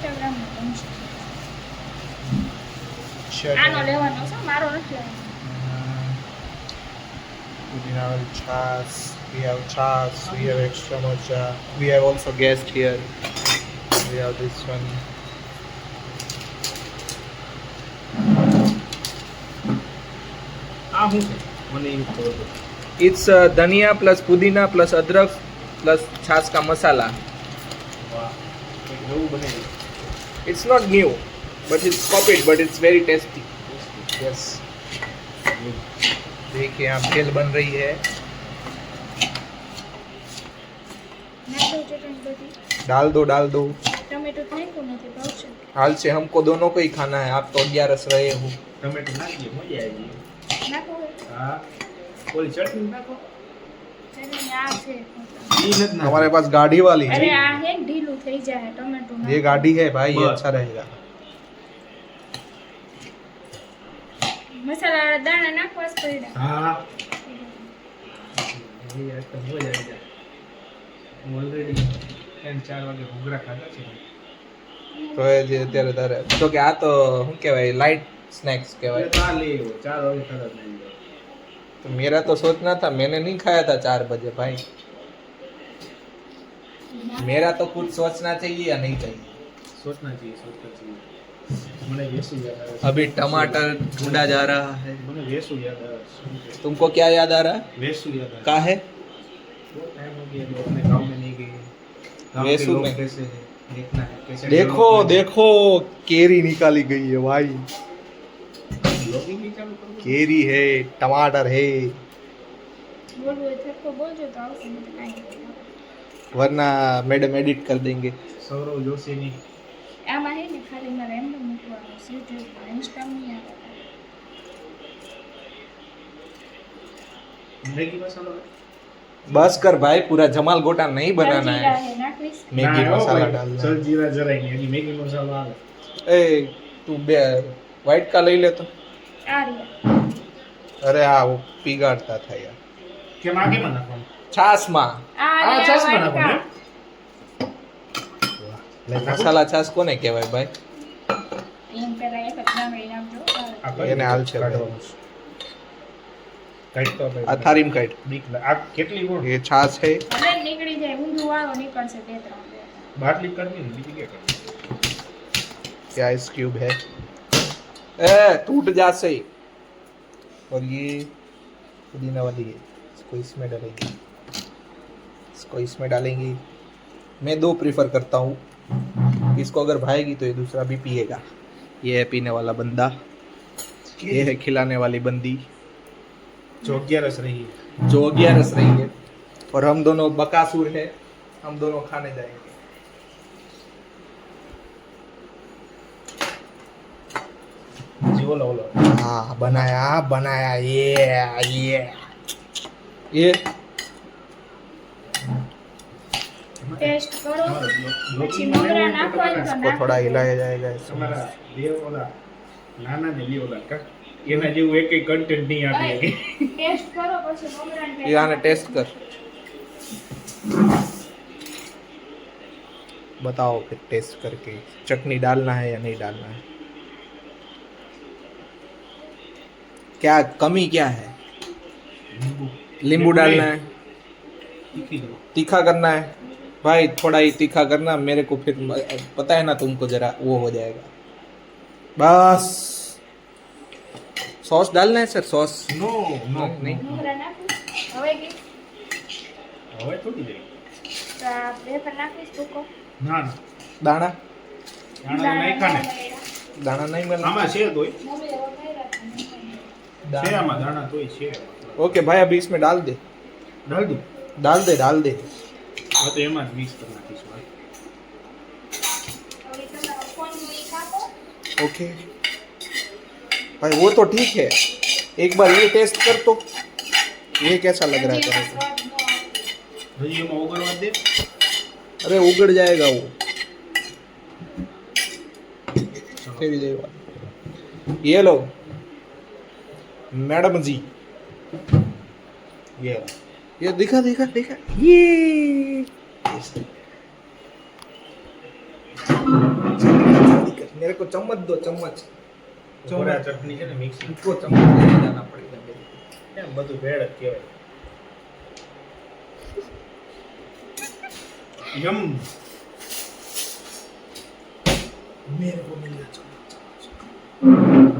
Instagram માં બનશે. चटनी આનો લેવાનો છે, મારો નથી લેવાનો. पुदीना oil chas. We have chas. We have extra mocha. We have also guest here. We have this one. હું છે મને એવું ખબર છે. It's धनिया plus पुदीना plus अदरक plus छाछ का मसाला. વાહ કંઈક નવું બને. It's not new, but it's copied, but it's very tasty. Yes. देखिए यहाँ भेल बन रही है. નાખો ચટણી બધી. डाल दो ટમેટો તો નાખ્યું નથી, ભાવશે. हाल से हमको दोनों को ही खाना है. आप तो 11 रहे हो. ટમેટું નાખીએ મજા આવી જાય. નાખો હવે. હા ઓલી ચટણી નાખો. ચટણી આ છે. ઈ નથી નાખો. हमारे पास गाड़ी वाली અરે है. આ હે ને ઢીલું થઈ જાય ટમેટો નાખો. ये गाड़ी है भाई, ये बस। अच्छा रहेगा. મસાલા વાળા દાણા નાખવા જ પડ્યા. હા એ આ તો મજા આવી જાય. હું ઓલરેડી 3-4 વાગે ઘૂઘરા ખાધા છે. તો એ જે અત્યારે તારે તો કે આ તો શું કહેવાય, લાइट स्नैक्स હવે કહેવાય. તો આ લઈ આવ્યો 4 વાગે ખાધા નહીં. तो मेरा तो सोचना था, मैंने नहीं खाया था 4 बजे भाई. मेरा तो कुछ सोचना चाहिए या नहीं चाहिए. सोचना चाहिए. મને વેસુ યાદ આવે છે. अभी टमाटर ढूंढा जा रहा है. મને વેસુ યાદ આવે છે. तुमको क्या याद आ रहा है? वेसु याद आ का है? बहुत टाइम हो गया जो अपने गांव में नहीं गए. गांव के वेसु लोग में? कैसे हैं, देखना है कैसे देखो देखो केरी निकाली गई है भाई. ब्लॉगिंग नहीं चालू करो. केरी है, टमाटर है, બોલવું હોય સરખો બોલજો તો આવશે, નહીં તો કાંઈ નહીં. वरना मैडम एडिट कर देंगे. सौरव जोशी ની આમાં હે ને ખાલી મારે એમને મૂકવાનું છે, યુટ્યુબમાં, ઇન્સ્ટામાં નહીં આવે. मैगी मसाला है? बस कर भाई, पूरा जमाल गोटा नहीं बनाना જીરા है. હે નાખવીશ. मैगी ना, मसाला भाई, डालना चल है. जीरा जरा ही नहीं अभी मैगी मसाला आ ए तू व्हाइट का ले ले तो. આ રહ્યા. अरे हाँ, वो पिघाड़ता था यार. के आगे में नाखो. छाछ माँ. આ આ રહ્યા છાસ માં વાટકા. નાખો ને. મસાલા છાશ કોને કહેવાય ભાઈ? એમ પહેલા એક જ ગામડી નાખજો. એને હાલ છે ભાઈ. કાઢ તો ભાઈ. આ થારીમ કાઢ. બીક આ કેટલી ગોળ ये छाछ है. ભલે નીકળી જાય, ઊંધું વાળો નીકળશે 2-3. બાટલી કરવી ને બીજી કે કરવી. ये आइस क्यूब है. ए टूट जासे. और ये पुदीना वाली है, इसको इसमें डालेंगे. इसको इसमें डालेंगे. मैं 2 प्रीफर करता हूँ. इसको अगर भाएगी तो ये दूसरा भी पिएगा. ये है पीने वाला बंदा, ये है खिलाने वाली बंदी जो 11 रही है. जो 11 रही है. और हम दोनों बकासुर है, हम दोनों खाने जाएंगे. जी ओला ओला हाँ बनाया ये ટેસ્ટ કરો. પછી ब्लॉगिंग મમરા નાખો હોય તો इसको નાખો. थोड़ा हिलाया जाएगा તમારા इसमें. બે ઓલા નાના ને બે ઓલા કા એના જેવું એક કન્ટેન્ટ નહીં આપી શકે. ટેસ્ટ કરો પછી મમરાને ये आने टेस्ट कर, बताओ फिर टेस्ट करके चटनी डालना है या नहीं डालना है. क्या कमी क्या है? नींबू डालना है, तीखी दो. तीखा करना है भाई, थोड़ा ही तीखा करना. मेरे को फिर पता है ना तुमको, जरा वो हो जाएगा. बस सॉस डालना है सर, सॉस. नो नो नहीं. મમરા નાખું. હવે કે હવે થોડી દે. પેપર નાખીશ ટૂંકો. ના ના दाना આના નહીં ખાને. दाना नहीं मिलना. આમાં છે તોય મમ્મી વગાડ્યા હતા. છે આમાં દાણા તોય છે. ओके भाई, अभी इसमें डाल दे. ડાલ દો. डाल दे. હા તો એમાં જ મિક્સ કરી નાખીશ ભાઈ. હવે તમારો ફોનનું ઈ કાપો. ओके भाई, वो तो ठीक है. एक बार ये टेस्ट कर तो, ये कैसा लग रहा है હજી तेरे એમાં को? સ્વાદ ન આવે. હજી એમાં ઓગળવા દે. अरे उगड़ जाएगा वो. फिर देगा. ये लो मैडम जी, ये दिखा ये मेरे को चम्मच दो चम्मच ઘોડા ચટણી છે ને મિક્સ इनको चम्मच लेके जाना पड़ेगा मेरे को એમ બધું ભેળ જ કહેવાય યમ मेरे को मिल गया चम्मच